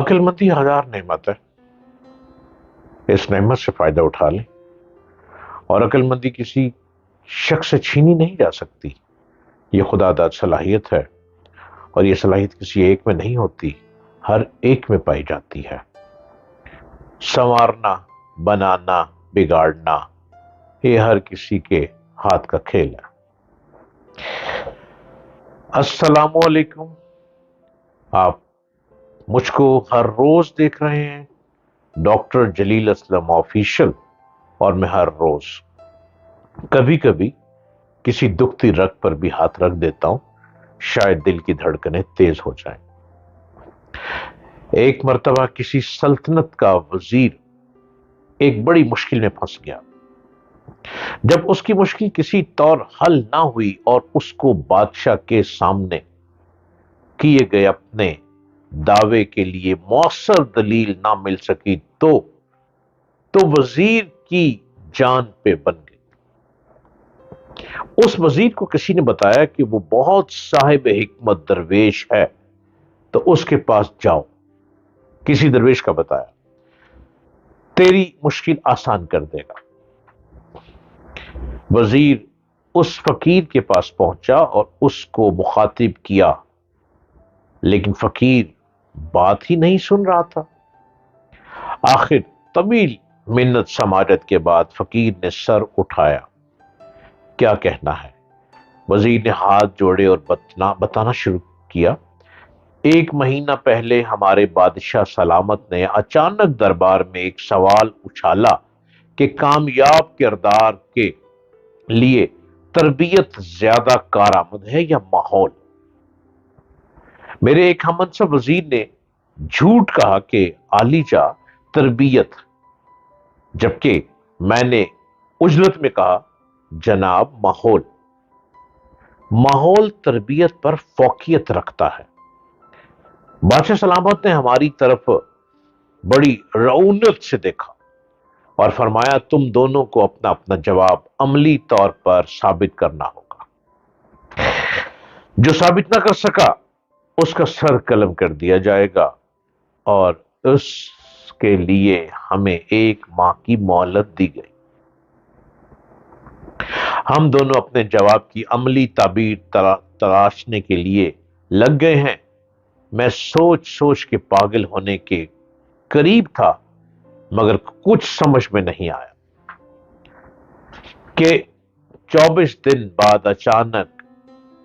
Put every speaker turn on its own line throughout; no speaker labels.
عقل مندی ہزار نعمت ہے، اس نعمت سے فائدہ اٹھا لیں، اور عقل مندی کسی شخص سے چھینی نہیں جا سکتی۔ یہ خدا داد صلاحیت ہے، اور یہ صلاحیت کسی ایک میں نہیں ہوتی، ہر ایک میں پائی جاتی ہے۔ سنوارنا، بنانا، بگاڑنا، یہ ہر کسی کے ہاتھ کا کھیل ہے۔ السلام علیکم۔ آپ مجھ کو ہر روز دیکھ رہے ہیں، ڈاکٹر جلیل اسلم آفیشل، اور میں ہر روز کبھی کبھی کسی دکھتی رگ پر بھی ہاتھ رکھ دیتا ہوں، شاید دل کی دھڑکنیں تیز ہو جائیں۔ ایک مرتبہ کسی سلطنت کا وزیر ایک بڑی مشکل میں پھنس گیا۔ جب اس کی مشکل کسی طور حل نہ ہوئی اور اس کو بادشاہ کے سامنے کیے گئے اپنے دعوے کے لیے مؤثر دلیل نہ مل سکی تو وزیر کی جان پہ بن گئی۔ اس وزیر کو کسی نے بتایا کہ وہ بہت صاحب حکمت درویش ہے، تو اس کے پاس جاؤ۔ کسی درویش کا بتایا، تیری مشکل آسان کر دے گا۔ وزیر اس فقیر کے پاس پہنچا اور اس کو مخاطب کیا، لیکن فقیر بات ہی نہیں سن رہا تھا۔ آخر طویل منت سماجت کے بعد فقیر نے سر اٹھایا۔ کیا کہنا ہے؟ وزیر نے ہاتھ جوڑے اور بتانا شروع کیا۔ ایک مہینہ پہلے ہمارے بادشاہ سلامت نے اچانک دربار میں ایک سوال اچھالا کہ کامیاب کردار کے لیے تربیت زیادہ کارآمد ہے یا ماحول؟ میرے ایک ہم منصب وزیر نے جھوٹ کہا کہ عالیجا تربیت، جبکہ میں نے عجلت میں کہا جناب ماحول تربیت پر فوقیت رکھتا ہے۔ بادشاہ سلامت نے ہماری طرف بڑی رعونت سے دیکھا اور فرمایا تم دونوں کو اپنا اپنا جواب عملی طور پر ثابت کرنا ہوگا۔ جو ثابت نہ کر سکا اس کا سر قلم کر دیا جائے گا، اور اس کے لیے ہمیں 1 ماہ کی مہلت دی گئی۔ ہم دونوں اپنے جواب کی عملی تعبیر تراشنے کے لیے لگ گئے ہیں۔ میں سوچ کے پاگل ہونے کے قریب تھا، مگر کچھ سمجھ میں نہیں آیا کہ 24 دن بعد اچانک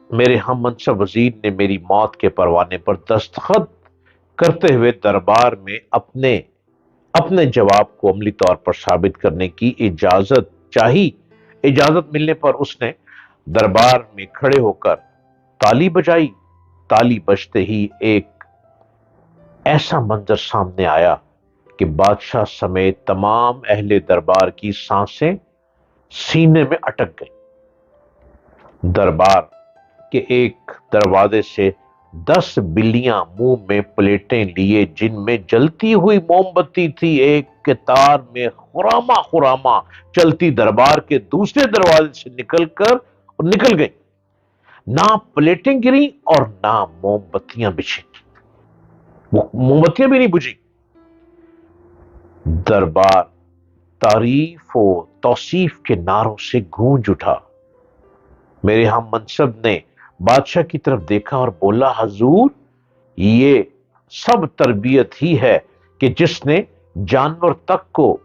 میرے ہم منصب وزیر نے میری موت کے پروانے پر دستخط کرتے ہوئے دربار میں اپنے جواب کو عملی طور پر ثابت کرنے کی اجازت چاہی۔ اجازت ملنے پر اس نے دربار میں کھڑے ہو کر تالی بجائی۔ تالی بجتے ہی ایک ایسا منظر سامنے آیا کہ بادشاہ سمیت تمام اہل دربار کی سانسیں سینے میں اٹک گئی۔ دربار کے ایک دروازے سے 10 بلیاں منہ میں پلیٹیں لیے جن میں جلتی ہوئی موم بتی تھی، ایک قطار میں خراما چلتی دربار کے دوسرے دروازے سے نکل گئی۔ نہ پلیٹیں گری اور نہ موم بتیاں بچھی، وہ موم بتیاں بھی نہیں بجھی۔ دربار تعریف و توصیف کے نعروں سے گونج اٹھا۔ میرے ہم منصب نے بادشاہ کی طرف دیکھا اور بولا حضور، یہ سب تربیت ہی ہے کہ جس نے جانور تک کو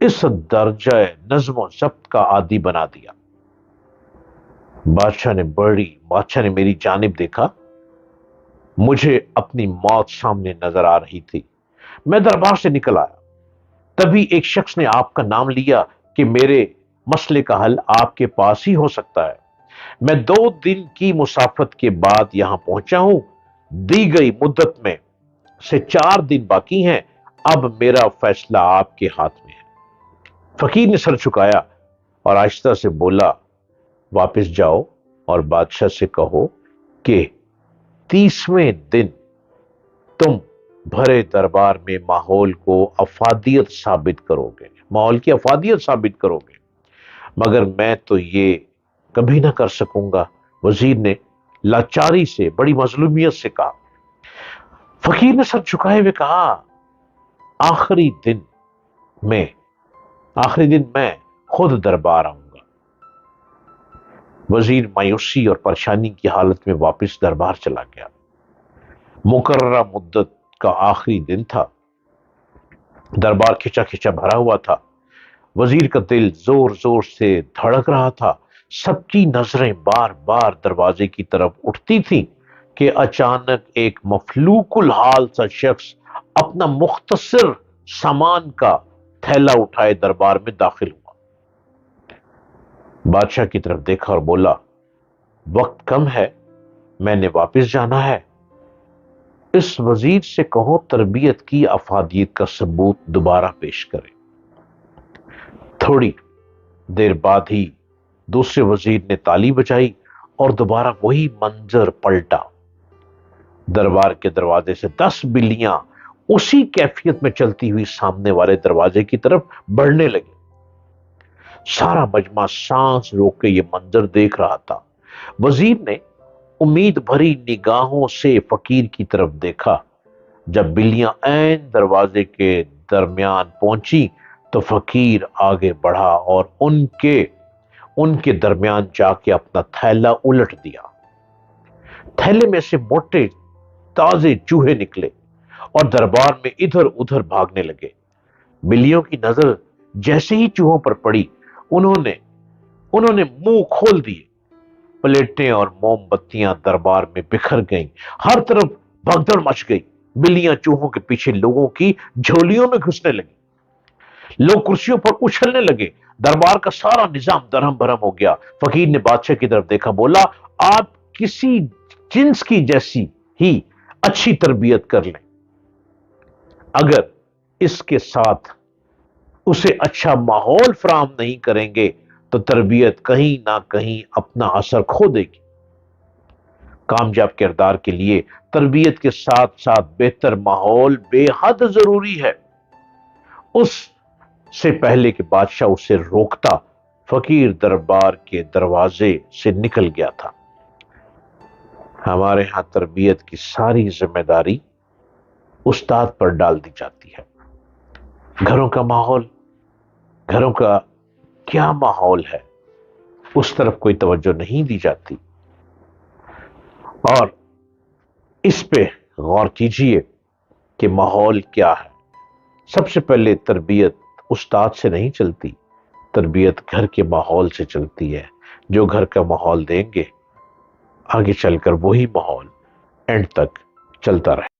اس درجہ نظم و ضبط کا عادی بنا دیا۔ بادشاہ نے میری جانب دیکھا۔ مجھے اپنی موت سامنے نظر آ رہی تھی۔ میں دربار سے نکل آیا۔ تبھی ایک شخص نے آپ کا نام لیا کہ میرے مسئلے کا حل آپ کے پاس ہی ہو سکتا ہے۔ میں 2 دن کی مسافت کے بعد یہاں پہنچا ہوں۔ دی گئی مدت میں سے 4 دن باقی ہیں۔ اب میرا فیصلہ آپ کے ہاتھ میں ہے۔ فقیر نے سر جھکایا اور آہستہ سے بولا، واپس جاؤ اور بادشاہ سے کہو کہ 30ویں دن تم بھرے دربار میں ماحول کی افادیت ثابت کرو گے، مگر میں تو یہ کبھی نہ کر سکوں گا۔ وزیر نے لاچاری سے، بڑی مظلومیت سے کہا۔ فقیر نے سر جھکائے ہوئے کہا، آخری دن میں خود دربار آؤں گا۔ وزیر مایوسی اور پریشانی کی حالت میں واپس دربار چلا گیا۔ مقررہ مدت کا آخری دن تھا، دربار کھچا کھچا بھرا ہوا تھا، وزیر کا دل زور زور سے دھڑک رہا تھا، سب کی نظریں بار بار دروازے کی طرف اٹھتی تھیں کہ اچانک ایک مفلوک الحال سا شخص اپنا مختصر سامان کا تھیلا اٹھائے دربار میں داخل ہوا۔ بادشاہ کی طرف دیکھا اور بولا، وقت کم ہے، میں نے واپس جانا ہے۔ اس وزیر سے کہو تربیت کی افادیت کا ثبوت دوبارہ پیش کرے۔ تھوڑی دیر بعد ہی دوسرے وزیر نے تالی بجائی اور دوبارہ وہی منظر پلٹا۔ دربار کے دروازے سے 10 بلیاں اسی کیفیت میں چلتی ہوئی سامنے والے دروازے کی طرف بڑھنے لگی۔ سارا مجمع سانس روک کے یہ منظر دیکھ رہا تھا۔ وزیر نے امید بھری نگاہوں سے فقیر کی طرف دیکھا۔ جب بلیاں عین دروازے کے درمیان پہنچی تو فقیر آگے بڑھا اور ان کے درمیان جا کے اپنا تھیلا الٹ دیا۔ تھیلے میں سے موٹے تازے چوہے نکلے اور دربار میں ادھر ادھر بھاگنے لگے۔ بلیوں کی نظر جیسے ہی چوہوں پر پڑی، انہوں نے منہ کھول دیے۔ پلیٹیں اور موم بتیاں دربار میں بکھر گئیں، ہر طرف بھگدڑ مچ گئی۔ بلیاں چوہوں کے پیچھے لوگوں کی جھولیوں میں گھسنے لگی، لوگ کرسیوں پر اچھلنے لگے، دربار کا سارا نظام درہم برہم ہو گیا۔ فقیر نے بادشاہ کی طرف دیکھا، بولا، آپ کسی جنس کی جیسی ہی اچھی تربیت کر لیں، اگر اس کے ساتھ اسے اچھا ماحول فراہم نہیں کریں گے تو تربیت کہیں نہ کہیں اپنا اثر کھو دے گی۔ کامیاب کردار کے لیے تربیت کے ساتھ ساتھ بہتر ماحول بے حد ضروری ہے۔ اس سے پہلے کہ بادشاہ اسے روکتا، فقیر دربار کے دروازے سے نکل گیا تھا۔ ہمارے ہاں تربیت کی ساری ذمہ داری استاد پر ڈال دی جاتی ہے۔ گھروں کا کیا ماحول ہے، اس طرف کوئی توجہ نہیں دی جاتی، اور اس پہ غور کیجئے کہ ماحول کیا ہے۔ سب سے پہلے تربیت استاد سے نہیں چلتی، تربیت گھر کے ماحول سے چلتی ہے۔ جو گھر کا ماحول دیں گے، آگے چل کر وہی ماحول اینڈ تک چلتا رہے۔